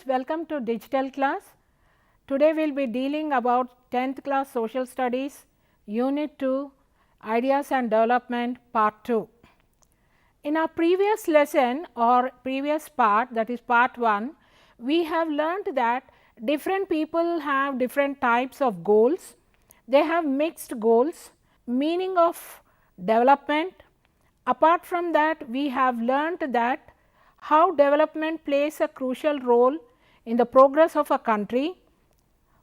students, welcome to digital class. Today we will be dealing about 10th class social studies unit 2 ideas and development part 2. In our previous lesson or previous part, that is part 1, we have learnt that different people have different types of goals. They have mixed goals, meaning of development. Apart from that, we have learnt that how development plays a crucial role in the progress of a country.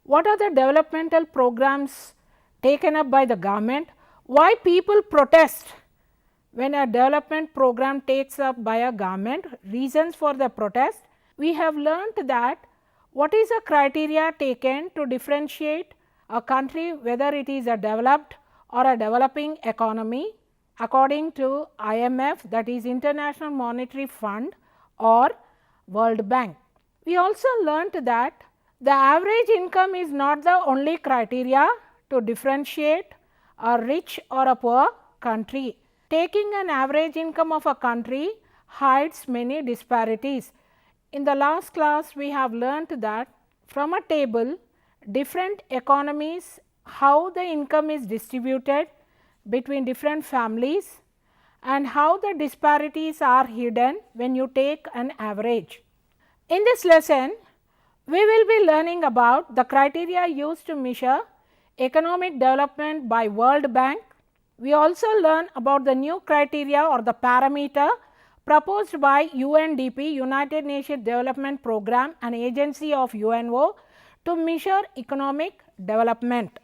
What are the developmental programs taken up by the government? Why people protest when a development program takes up by a government? Reasons for the protest. We have learnt that what is the criteria taken to differentiate a country whether it is a developed or a developing economy according to IMF, that is International Monetary Fund, or World Bank. We also learnt that the average income is not the only criteria to differentiate a rich or a poor country. Taking an average income of a country hides many disparities. In the last class, we have learnt that from a table, different economies, how the income is distributed between different families and how the disparities are hidden when you take an average. In this lesson, we will be learning about the criteria used to measure economic development by World Bank. We also learn about the new criteria or the parameter proposed by UNDP, United Nations Development Programme, an agency of UNO, to measure economic development.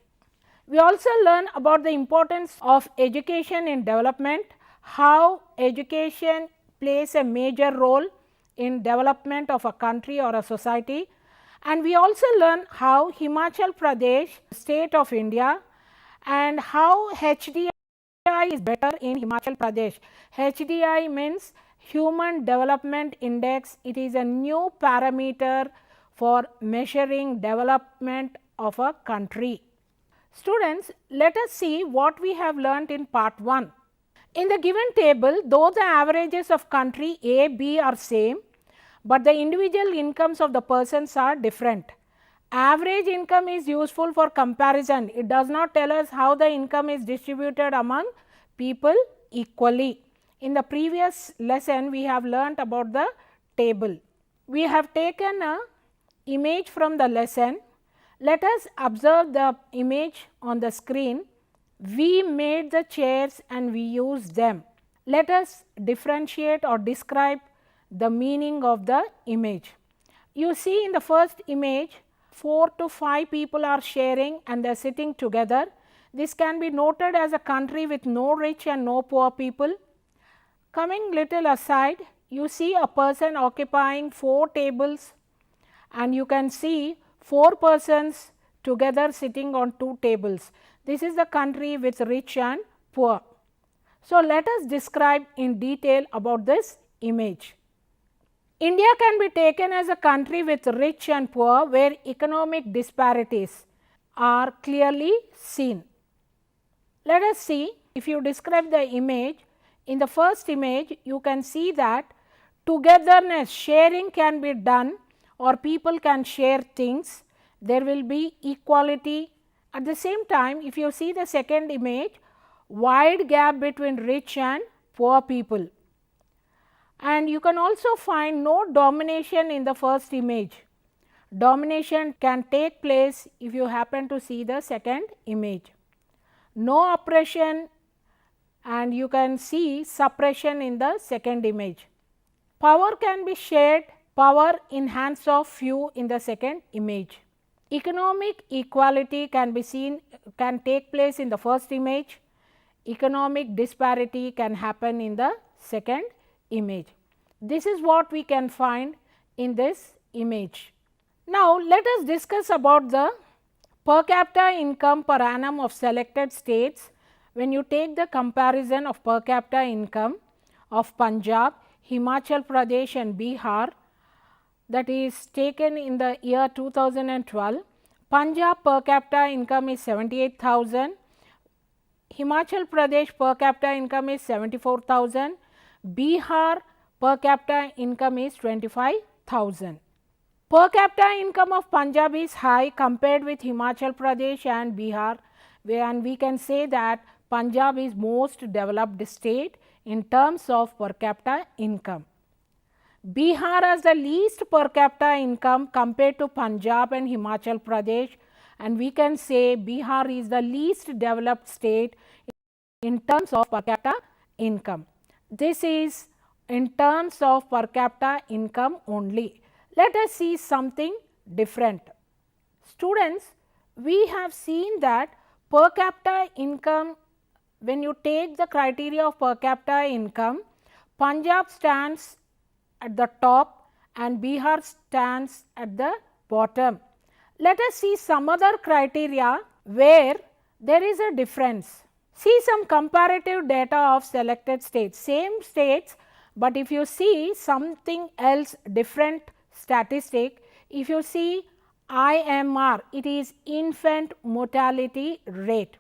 We also learn about the importance of education in development, how education plays a major role in development of a country or a society, and we also learn how Himachal Pradesh, state of India, and how HDI is better in Himachal Pradesh. HDI means Human Development Index. It is a new parameter for measuring development of a country. Students, let us see what we have learnt in part 1. In the given table, though the averages of country A, B are same, but the individual incomes of the persons are different. Average income is useful for comparison. It does not tell us how the income is distributed among people equally. In the previous lesson, we have learnt about the table. We have taken a image from the lesson. Let us observe the image on the screen. We made the chairs and we used them. Let us differentiate or describe the meaning of the image. You see in the first image, 4 to 5 people are sharing and they are sitting together. This can be noted as a country with no rich and no poor people. Coming little aside, you see a person occupying 4 tables and you can see 4 persons together sitting on 2 tables. This is the country with rich and poor. So, let us describe in detail about this image. India can be taken as a country with rich and poor where economic disparities are clearly seen. Let us see, if you describe the image, in the first image you can see that togetherness, sharing can be done or people can share things, there will be equality. At the same time, if you see the second image, wide gap between rich and poor people. And you can also find no domination in the first image. Domination can take place if you happen to see the second image. No oppression, and you can see suppression in the second image. Power can be shared, power in hands of few in the second image. Economic equality can be seen, can take place in the first image. Economic disparity can happen in the second image. This is what we can find in this image. Now, let us discuss about the per capita income per annum of selected states. When you take the comparison of per capita income of Punjab, Himachal Pradesh and Bihar, that is taken in the year 2012, Punjab per capita income is 78,000, Himachal Pradesh per capita income is 74,000, Bihar per capita income is 25,000. Per capita income of Punjab is high compared with Himachal Pradesh and Bihar, and we can say that Punjab is most developed state in terms of per capita income. Bihar has the least per capita income compared to Punjab and Himachal Pradesh, and we can say Bihar is the least developed state in terms of per capita income. This is in terms of per capita income only. Let us see something different. Students, we have seen that per capita income, when you take the criteria of per capita income, Punjab stands at the top and Bihar stands at the bottom. Let us see some other criteria where there is a difference. See some comparative data of selected states, same states, but if you see something else different statistic, if you see IMR, it is infant mortality rate.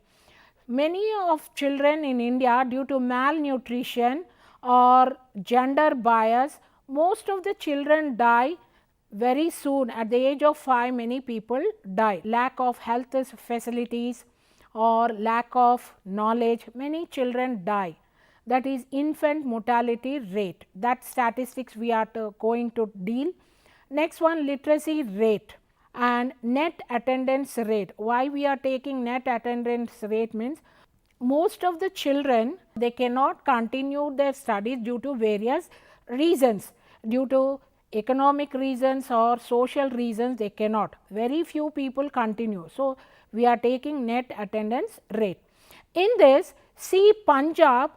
Many of children in India, due to malnutrition or gender bias, most of the children die very soon. At the age of 5, many people die. Lack of health facilities or lack of knowledge, many children die. That is infant mortality rate. That statistics we are going to deal. Next one, literacy rate and net attendance rate. Why we are taking net attendance rate means most of the children, they cannot continue their studies due to various reasons, due to economic reasons or social reasons they cannot. Very few people continue. So, we are taking net attendance rate. In this, see Punjab,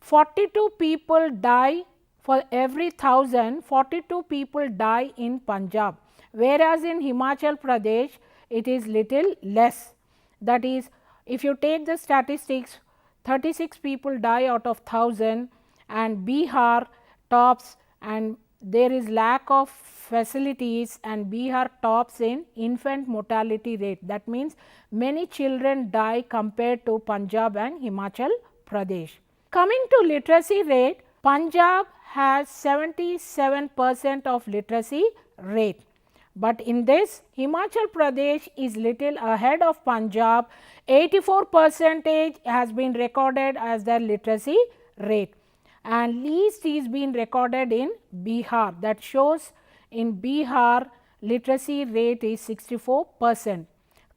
42 people die for every 1000, 42 people die in Punjab, whereas in Himachal Pradesh it is little less. That is, if you take the statistics, 36 people die out of 1000 and Bihar tops, and there is lack of facilities and Bihar tops in infant mortality rate. That means many children die compared to Punjab and Himachal Pradesh. Coming to literacy rate, Punjab has 77% of literacy rate, but in this Himachal Pradesh is little ahead of Punjab. 84% has been recorded as their literacy rate, and least is been recorded in Bihar. That shows in Bihar literacy rate is 64%.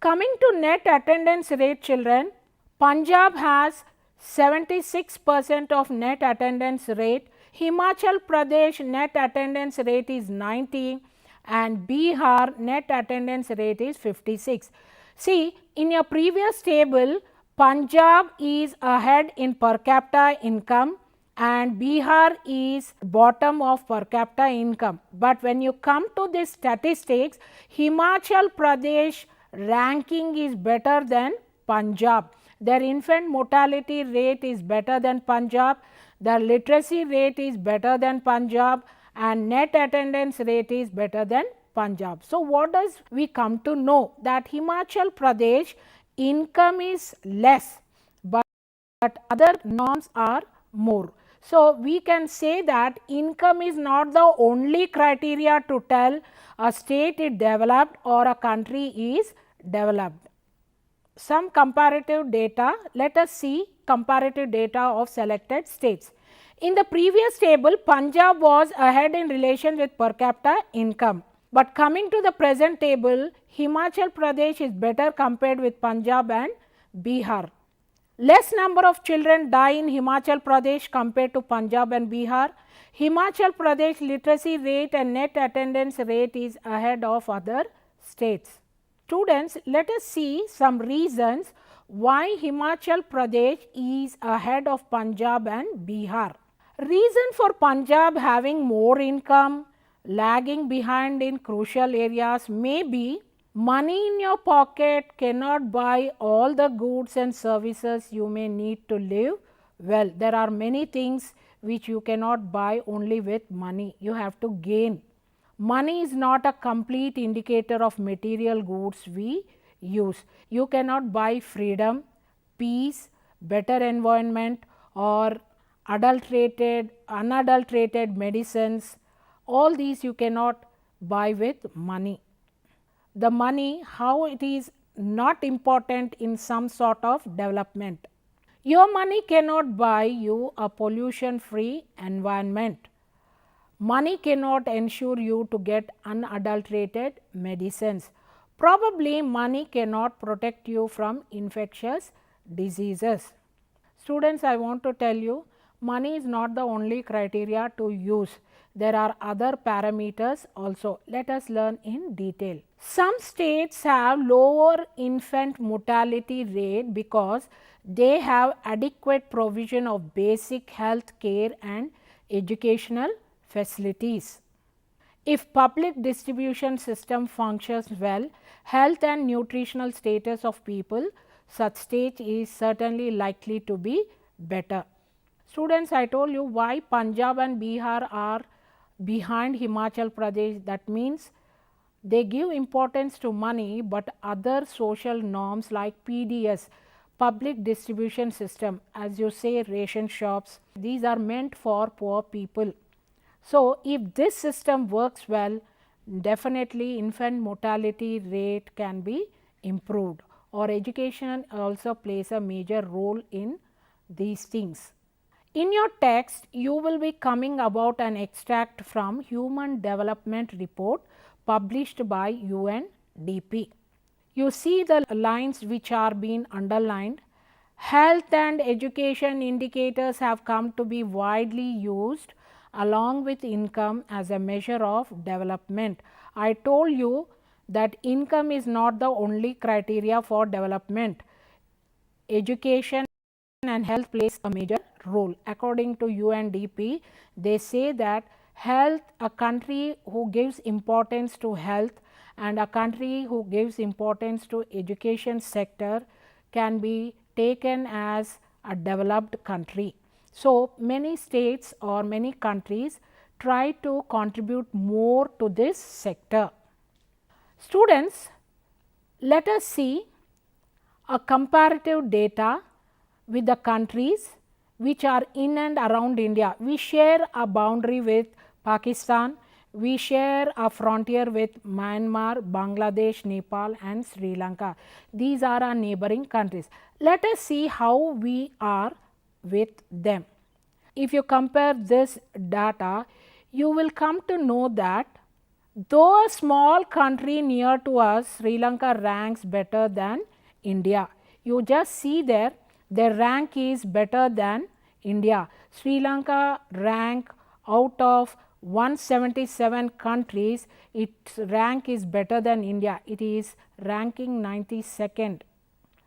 Coming to net attendance rate, children, Punjab has 76% of net attendance rate, Himachal Pradesh net attendance rate is 90 and Bihar net attendance rate is 56. See, in your previous table, Punjab is ahead in per capita income and Bihar is bottom of per capita income. But when you come to this statistics, Himachal Pradesh ranking is better than Punjab. Their infant mortality rate is better than Punjab, their literacy rate is better than Punjab and net attendance rate is better than Punjab. So, what does we come to know? That Himachal Pradesh income is less, but other norms are more. So, we can say that income is not the only criteria to tell a state is developed or a country is developed. Some comparative data, let us see comparative data of selected states. In the previous table, Punjab was ahead in relation with per capita income, but coming to the present table, Himachal Pradesh is better compared with Punjab and Bihar. Less number of children die in Himachal Pradesh compared to Punjab and Bihar. Himachal Pradesh literacy rate and net attendance rate is ahead of other states. Students, let us see some reasons why Himachal Pradesh is ahead of Punjab and Bihar. Reason for Punjab having more income, lagging behind in crucial areas may be money in your pocket cannot buy all the goods and services you may need to live well. There are many things which you cannot buy only with money, you have to gain. Money is not a complete indicator of material goods we use. You cannot buy freedom, peace, better environment or unadulterated medicines. All these you cannot buy with money. The money, how it is not important in some sort of development. Your money cannot buy you a pollution free environment. Money cannot ensure you to get unadulterated medicines. Probably money cannot protect you from infectious diseases. Students, I want to tell you, money is not the only criteria to use. There are other parameters also. Let us learn in detail. Some states have lower infant mortality rate because they have adequate provision of basic health care and educational facilities. If public distribution system functions well, health and nutritional status of people, such state is certainly likely to be better. Students, I told you why Punjab and Bihar are behind Himachal Pradesh. That means they give importance to money, but other social norms like PDS, public distribution system, as you say ration shops, these are meant for poor people. So, if this system works well, definitely infant mortality rate can be improved, or education also plays a major role in these things. In your text, you will be coming about an extract from Human Development Report published by UNDP. You see the lines which are being underlined. Health and education indicators have come to be widely used along with income as a measure of development. I told you that income is not the only criteria for development. Education and health plays a major role. According to UNDP, they say that health, a country who gives importance to health and a country who gives importance to education sector can be taken as a developed country. So, many states or many countries try to contribute more to this sector. Students, let us see a comparative data with the countries which are in and around India. We share a boundary with Pakistan, we share a frontier with Myanmar, Bangladesh, Nepal and Sri Lanka. These are our neighboring countries. Let us see how we are with them. If you compare this data, you will come to know that though a small country near to us, Sri Lanka ranks better than India. You just see there, their rank is better than India. Sri Lanka rank out of 177 countries, its rank is better than India. It is ranking 92nd.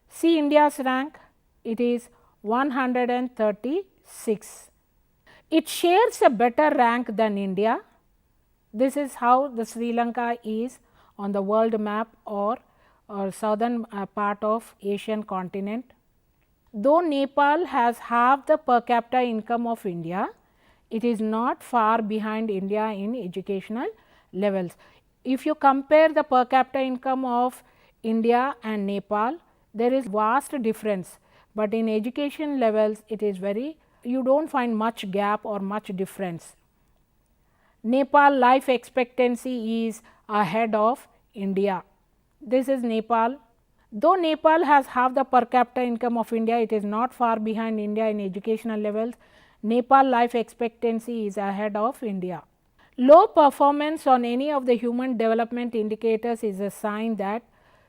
See India's rank, it is 136. It shares a better rank than India. This is how the Sri Lanka is on the world map or southern part of Asian continent. Though Nepal has half the per capita income of India, it is not far behind India in educational levels. If you compare the per capita income of India and Nepal, there is vast difference, but in education levels it is very, you do not find much gap or much difference. Nepal life expectancy is ahead of India. This is Nepal. Though Nepal has half the per capita income of India, it is not far behind India in educational levels. Nepal life expectancy is ahead of India. Low performance on any of the human development indicators is a sign that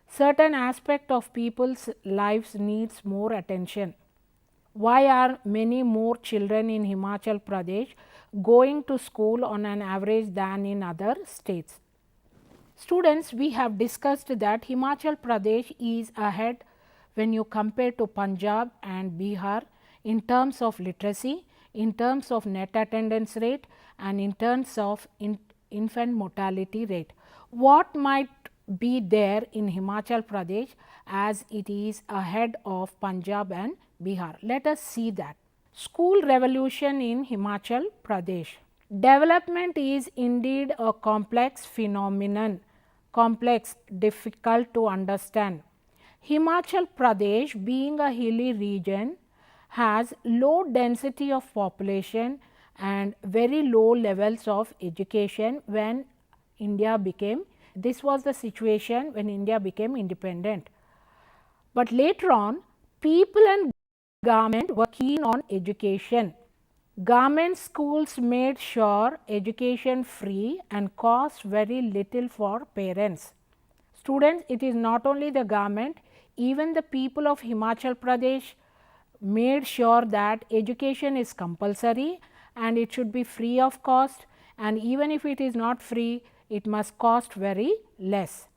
certain aspect of people's lives needs more attention. Why are many more children in Himachal Pradesh going to school on an average than in other states? Students, we have discussed that Himachal Pradesh is ahead when you compare to Punjab and Bihar in terms of literacy, in terms of net attendance rate and in terms of infant mortality rate. What might be there in Himachal Pradesh as it is ahead of Punjab and Bihar? Let us see that. School revolution in Himachal Pradesh. Development is indeed a complex phenomenon, complex, difficult to understand. Himachal Pradesh, being a hilly region, has low density of population and very low levels of education when this was the situation when India became independent. But later on, people and government were keen on education. Government schools made sure education free and cost very little for parents. Students, it is not only the government, even the people of Himachal Pradesh made sure that education is compulsory and it should be free of cost, and even if it is not free, it must cost very less.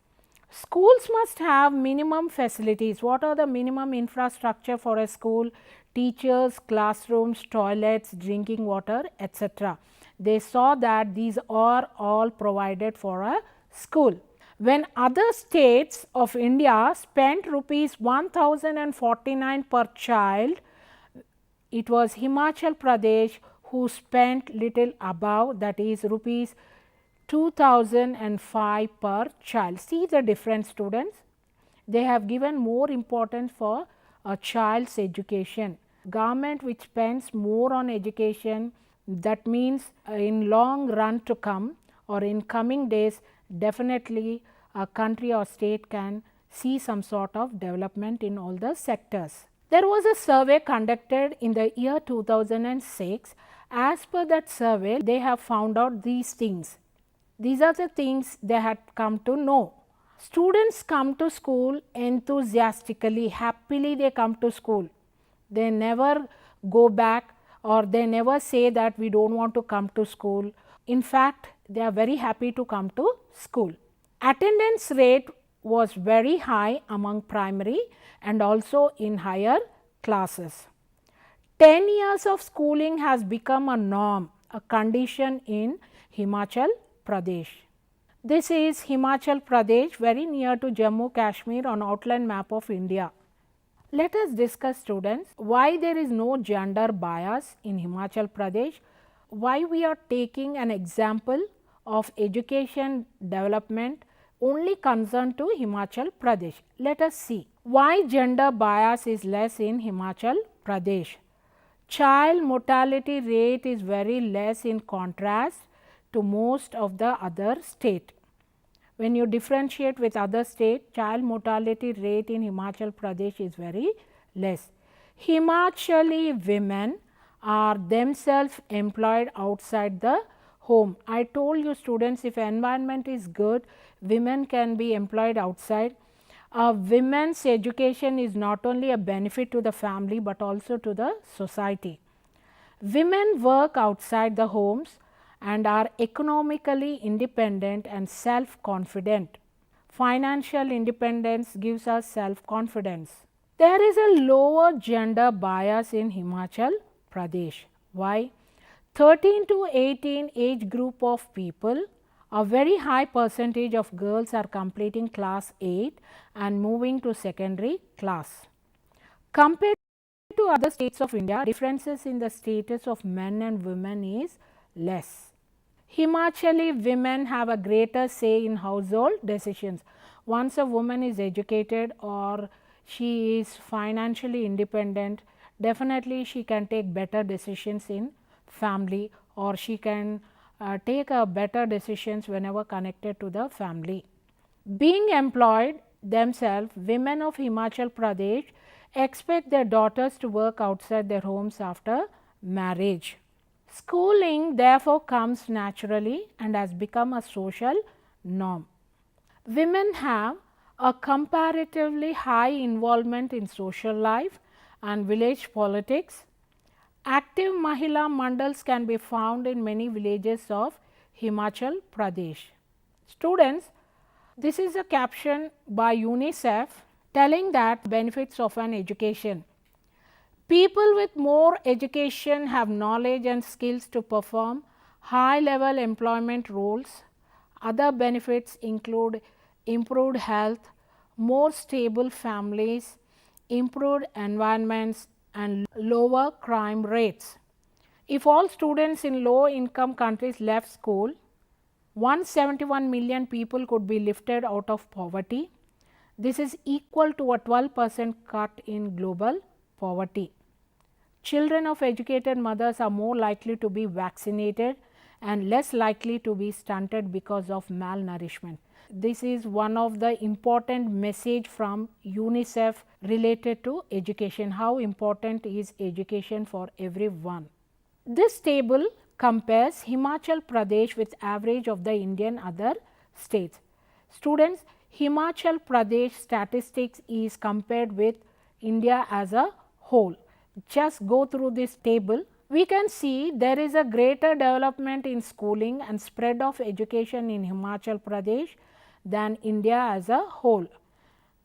Schools must have minimum facilities. What are the minimum infrastructure for a school? Teachers, classrooms, toilets, drinking water, etc. They saw that these are all provided for a school. When other states of India spent rupees 1049 per child, it was Himachal Pradesh who spent little above, that is rupees 2005 per child. See the difference, students. They have given more importance for a child's education. Government which spends more on education, that means in long run to come or in coming days, definitely a country or state can see some sort of development in all the sectors. There was a survey conducted in the year 2006. As per that survey, they have found out these things. These are the things they had come to know. Students come to school enthusiastically, happily they come to school. They never go back or they never say that we do not want to come to school. In fact, they are very happy to come to school. Attendance rate was very high among primary and also in higher classes. 10 years of schooling has become a norm, a condition in Himachal Pradesh. This is Himachal Pradesh, very near to Jammu Kashmir on outline map of India. Let us discuss, students, why there is no gender bias in Himachal Pradesh, why we are taking an example of education development only concerned to Himachal Pradesh. Let us see why gender bias is less in Himachal Pradesh. Child mortality rate is very less in contrast to most of the other state. When you differentiate with other state, child mortality rate in Himachal Pradesh is very less. Himachali women are themselves employed outside the home. I told you, students, if environment is good, women can be employed outside. Women's education is not only a benefit to the family, but also to the society. Women work outside the homes and are economically independent and self-confident. Financial independence gives us self-confidence. There is a lower gender bias in Himachal Pradesh. Why? 13 to 18 age group of people, a very high percentage of girls are completing class 8 and moving to secondary class. Compared to other states of India, differences in the status of men and women is less. Himachali women have a greater say in household decisions. Once a woman is educated or she is financially independent, definitely she can take better decisions in family, or she can take better decisions whenever connected to the family. Being employed themselves, women of Himachal Pradesh expect their daughters to work outside their homes after marriage. Schooling therefore comes naturally and has become a social norm. Women have a comparatively high involvement in social life and village politics. Active Mahila Mandals can be found in many villages of Himachal Pradesh. Students, this is a caption by UNICEF telling that benefits of an education. People with more education have knowledge and skills to perform high level employment roles. Other benefits include improved health, more stable families, improved environments and lower crime rates. If all students in low income countries left school, 171 million people could be lifted out of poverty. This is equal to a 12% cut in global poverty. Children of educated mothers are more likely to be vaccinated and less likely to be stunted because of malnourishment. This is one of the important message from UNICEF related to education, how important is education for everyone. This table compares Himachal Pradesh with average of the Indian other states. Students, Himachal Pradesh statistics is compared with India as a whole. Just go through this table. We can see there is a greater development in schooling and spread of education in Himachal Pradesh than India as a whole.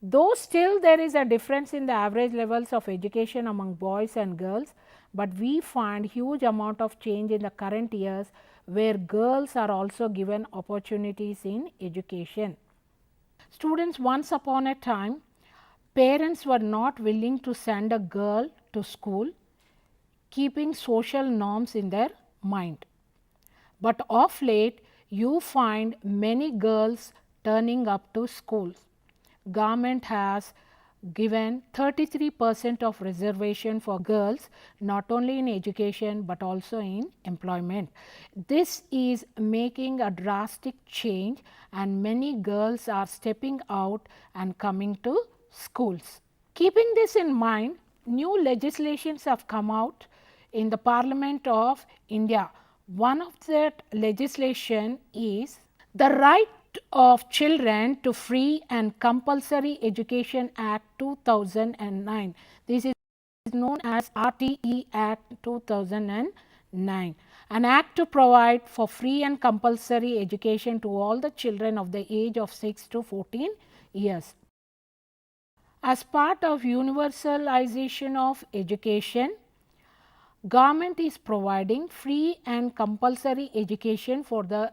Though still there is a difference in the average levels of education among boys and girls, but we find huge amount of change in the current years where girls are also given opportunities in education. Students, once upon a time, parents were not willing to send a girl to school, keeping social norms in their mind. But of late, you find many girls turning up to schools. Government has given 33% of reservation for girls, not only in education but also in employment. This is making a drastic change, and many girls are stepping out and coming to schools. Keeping this in mind, new legislations have come out in the Parliament of India. One of that legislation is the Right of Children to Free and Compulsory Education Act 2009. This is known as RTE Act 2009, an act to provide for free and compulsory education to all the children of the age of 6 to 14 years. As part of universalization of education, government is providing free and compulsory education for the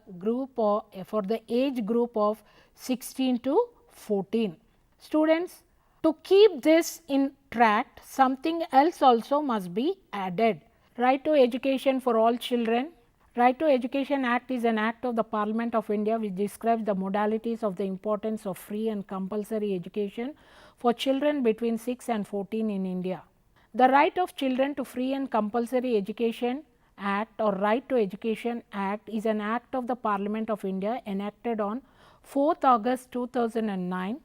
age group of 16 to 14. Students, to keep this in track, something else also must be added. Right to education for all children. Right to Education Act is an act of the Parliament of India which describes the modalities of the importance of free and compulsory education for children between 6 and 14 in India. The Right of Children to Free and Compulsory Education Act or Right to Education Act is an act of the Parliament of India enacted on 4th August 2009,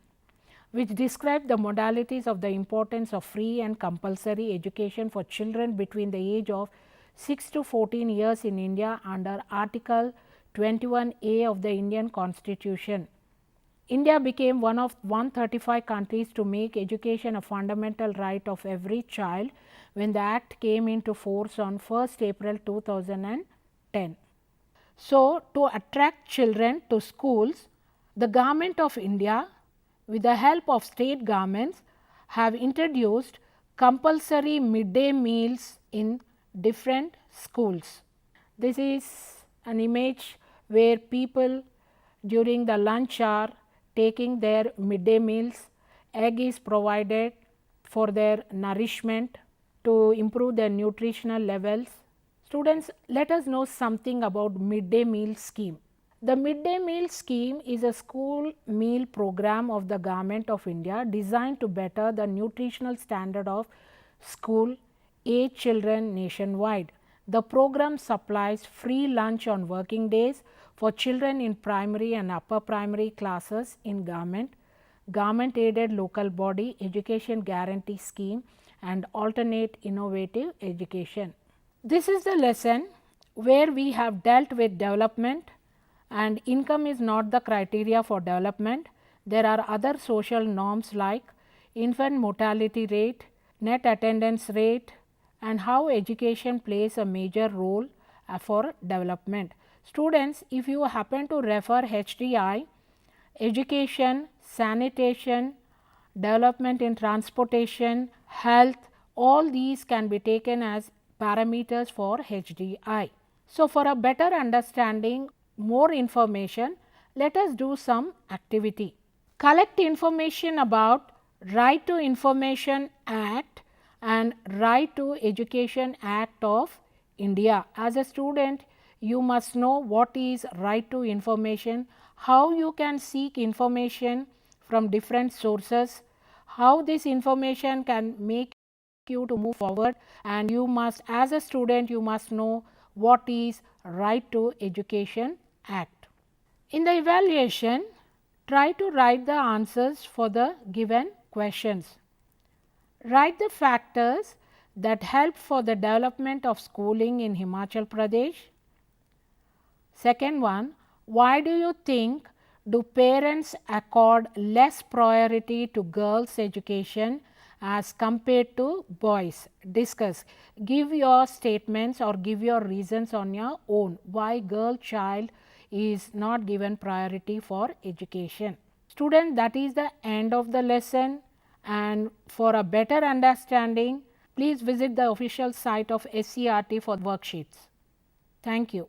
which describes the modalities of the importance of free and compulsory education for children between the age of 6 to 14 years in India under Article 21A of the Indian Constitution. India became one of 135 countries to make education a fundamental right of every child when the act came into force on 1st April 2010. So, to attract children to schools, the Government of India with the help of state governments have introduced compulsory midday meals in different schools. This is an image where people during the lunch hour taking their midday meals, egg is provided for their nourishment to improve their nutritional levels. Students, let us know something about midday meal scheme. The midday meal scheme is a school meal program of the Government of India designed to better the nutritional standard of school age children nationwide. The program supplies free lunch on working days for children in primary and upper primary classes in government aided local body education guarantee scheme and alternate innovative education. This is the lesson where we have dealt with development, and income is not the criteria for development. There are other social norms like infant mortality rate, net attendance rate, and how education plays a major role for development. Students, if you happen to refer HDI, education, sanitation, development in transportation, health, all these can be taken as parameters for HDI. So, for a better understanding, more information, let us do some activity. Collect information about Right to Information Act and Right to Education Act of India. As a student, you must know what is right to information, how you can seek information from different sources, how this information can make you to move forward, and you must, as a student, you must know what is Right to Education Act. In the evaluation, try to write the answers for the given questions. Write the factors that help for the development of schooling in Himachal Pradesh. Second one, why do you think do parents accord less priority to girls' education as compared to boys? Discuss. Give your statements or give your reasons on your own why girl child is not given priority for education. Student, that is the end of the lesson, and for a better understanding, please visit the official site of SIET for worksheets. Thank you.